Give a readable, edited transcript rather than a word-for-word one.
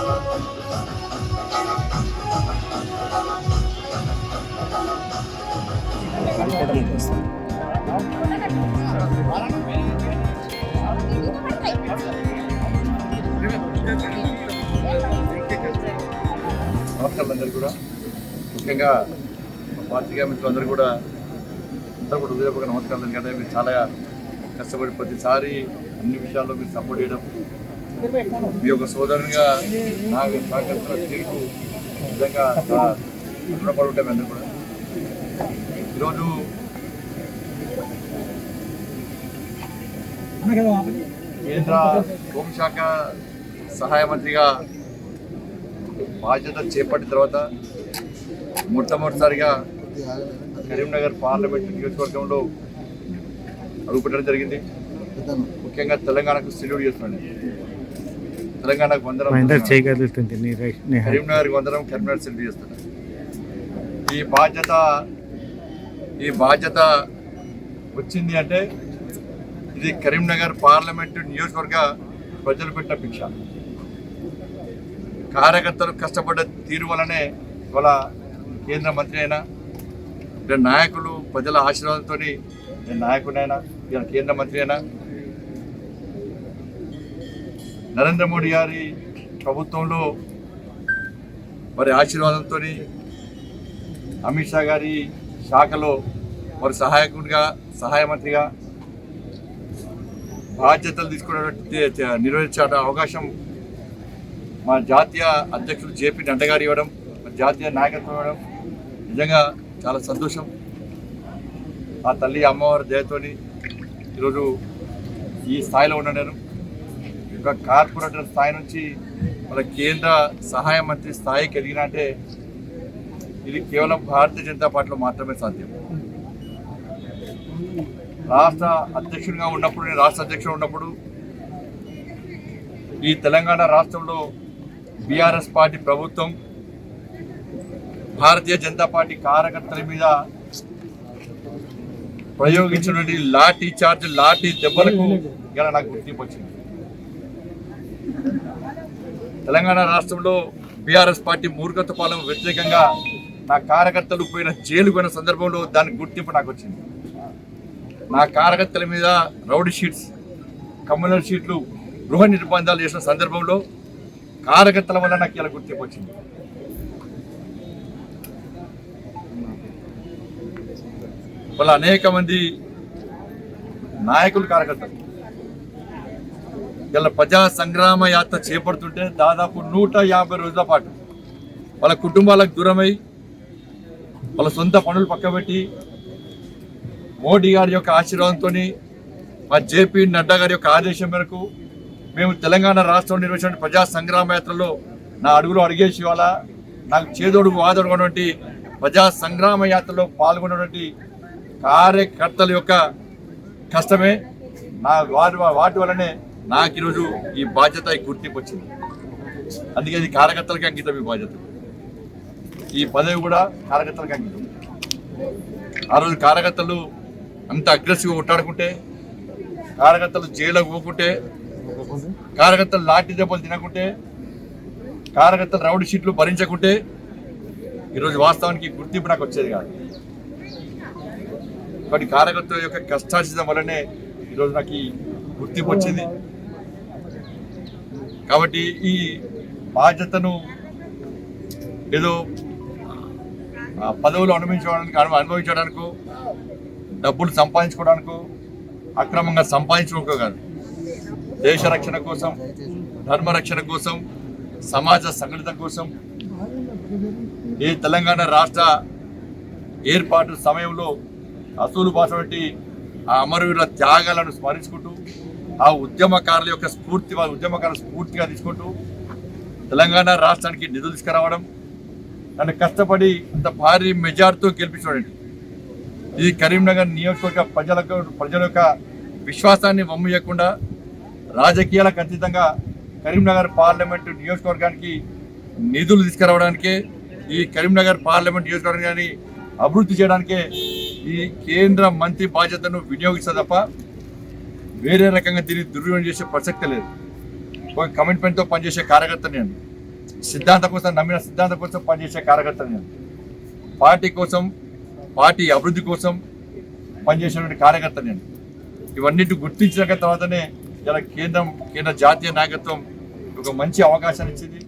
నమస్కారం అందరూ కూడా, ముఖ్యంగా పార్టీగా మిత్రులందరూ కూడా హృదయపూర్వక నమస్కారం. ఎందుకంటే మీరు చాలా కష్టపడి ప్రతిసారి అన్ని విషయాల్లో మీరు సపోర్ట్ చేయడం, మీ యొక్క సోదరునిగా నాకు సహకరిస్తున్న తీర్పు నిజంగా రుణపడి ఉంటాం. అందరూ కూడా ఈరోజు కేంద్ర హోంశాఖ సహాయ మంత్రిగా బాధ్యత చేపట్టిన తర్వాత మొట్టమొదటిసారిగా కరీంనగర్ పార్లమెంట్ నియోజకవర్గంలో అడుగుపెట్టడం జరిగింది. ముఖ్యంగా తెలంగాణకు సెల్యూట్ చేస్తున్నాను. తెలంగాణకు వందనం, కరీంనగర్కి వందనం, కరీంనగర్ సెల్యూట్ చేస్తున్నాను. ఈ బాధ్యత వచ్చింది అంటే ఇది కరీంనగర్ పార్లమెంటు నియోజకవర్గ ప్రజలు పెట్టిన భిక్ష. కార్యకర్తలు కష్టపడ్డ తీరు వలనే ఇవాళ కేంద్ర మంత్రి అయినా, నాయకులు ప్రజల ఆశీర్వాదంతో నేను నాయకుడైనా, ఇవాళ కేంద్ర మంత్రి అయినా, నరేంద్ర మోడీ గారి ప్రభుత్వంలో వారి ఆశీర్వాదంతో అమిత్ షా గారి శాఖలో వారి సహాయ మంత్రిగా బాధ్యతలు తీసుకునేటువంటి నిర్వహించే అవకాశం మా జాతీయ అధ్యక్షులు జేపీ నడ్డా గారు ఇవ్వడం, జాతీయ నాయకత్వం ఇవ్వడం నిజంగా చాలా సంతోషం. ఆ తల్లి అమ్మవారి దయతోని ఈరోజు ఈ స్థాయిలో ఉన్న నేను ఒక కార్పొరేటర్ స్థాయి నుంచి మన కేంద్ర సహాయ మంత్రి స్థాయికి ఎదిగిన అంటే ఇది కేవలం భారతీయ జనతా పార్టీలో మాత్రమే సాధ్యం. రాష్ట్ర అధ్యక్షుడిగా ఉన్నప్పుడు, నేను రాష్ట్ర అధ్యక్షుడు ఉన్నప్పుడు ఈ తెలంగాణ రాష్ట్రంలో బీఆర్ఎస్ పార్టీ ప్రభుత్వం భారతీయ జనతా పార్టీ కార్యకర్తల మీద ప్రయోగించినటువంటి లాఠీ దెబ్బలకు ఇలా నాకు గుర్తింపు వచ్చింది. తెలంగాణ రాష్ట్రంలో బీఆర్ఎస్ పార్టీ మూర్ఖత్వ పాలన వ్యతిరేకంగా నా కార్యకర్తలు జైలుకు పోయిన సందర్భంలో దానికి గుర్తింపు నాకు వచ్చింది. నా కార్యకర్తల మీద రౌడీ షీట్స్, కమ్యూనల్ షీట్లు, గృహ నిర్బంధాలు చేసిన సందర్భంలో కార్యకర్తల వల్ల నాకు ఇలా గుర్తింపు వచ్చింది. వాళ్ళ అనేక మంది నాయకులు, కార్యకర్తలు ఇలా ప్రజా సంగ్రామ యాత్ర చేపడుతుంటే దాదాపు 150 రోజుల పాటు వాళ్ళ కుటుంబాలకు దూరమై, వాళ్ళ సొంత పనులు పక్కబెట్టి, మోడీ గారి యొక్క ఆశీర్వాదంతో, మా జేపీ నడ్డా గారి యొక్క ఆదేశం మేరకు మేము తెలంగాణ రాష్ట్రంలో నిర్వహించిన ప్రజా సంగ్రామ యాత్రలో నా అడుగులో అడిగేసి ఇవాళ నాకు చేదోడు వాదోడున్నటువంటి ప్రజా సంగ్రామ యాత్రలో పాల్గొన్నటువంటి కార్యకర్తల యొక్క కష్టమే వాటి వల్లనే నాకు ఈరోజు ఈ బాధ్యత, ఈ గుర్తింపు వచ్చింది. అందుకే ఇది కార్యకర్తలకి అంకితం. ఈ బాధ్యత, ఈ పదవి కూడా కార్యకర్తలకి అంకితం. ఆ రోజు కార్యకర్తలు అంత అగ్రెసివ్గా కొట్టాడుకుంటే, కార్యకర్తలు జైలుకు పోకుంటే, కార్యకర్తలు లాఠీ దెబ్బలు తినకుంటే, కార్యకర్తలు రౌడీ షీట్లు భరించకుంటే ఈరోజు వాస్తవానికి గుర్తింపు నాకు వచ్చేది కాదు. కాబట్టి కార్యకర్తల యొక్క కష్టార్జితం వల్లనే ఈరోజు నాకు ఈ గుర్తింపు వచ్చింది. కాబట్టి ఈ బాధ్యతను ఏదో పదవులు అనుభవించడానికో, డబ్బులు సంపాదించుకోవడానికో, అక్రమంగా సంపాదించుకోవడానికో కాదు, దేశ రక్షణ కోసం, ధర్మరక్షణ కోసం, సమాజ సంఘటిత కోసం, ఈ తెలంగాణ రాష్ట్ర ఏర్పాటు సమయంలో అసూలు బాసినటువంటి ఆ అమరవీరుల త్యాగాలను స్మరించుకుంటూ, ఆ ఉద్యమకారుల స్ఫూర్తిగా తీసుకుంటూ తెలంగాణ రాష్ట్రానికి నిధులు తీసుకురావడం, నన్ను కష్టపడి అంత భారీ మెజార్టీతో గెలిపించడండి. ఇది కరీంనగర్ నియోజకవర్గ ప్రజల యొక్క విశ్వాసాన్ని వమ్మియకుండా రాజకీయాలకు అతీతంగా కరీంనగర్ పార్లమెంటు నియోజకవర్గానికి నిధులు తీసుకురావడానికే, ఈ కరీంనగర్ పార్లమెంట్ నియోజకవర్గాన్ని అభివృద్ధి చేయడానికే ఈ కేంద్ర మంత్రి బాధ్యతను వినియోగిస్తా తప్ప వేరే రకంగా దీన్ని దుర్వినియోగం చేసే ప్రసక్తి లేదు. ఒక కమిట్మెంట్తో పనిచేసే కార్యకర్త నేను. సిద్ధాంతం కోసం నమ్మిన సిద్ధాంతం కోసం పనిచేసే కార్యకర్త నేను. పార్టీ కోసం, పార్టీ అభివృద్ధి కోసం పనిచేసేటువంటి కార్యకర్త నేను. ఇవన్నిటి గుర్తించిన తర్వాతనే ఇలా కేంద్ర జాతీయ నాయకత్వం ఒక మంచి అవకాశాన్ని ఇచ్చింది.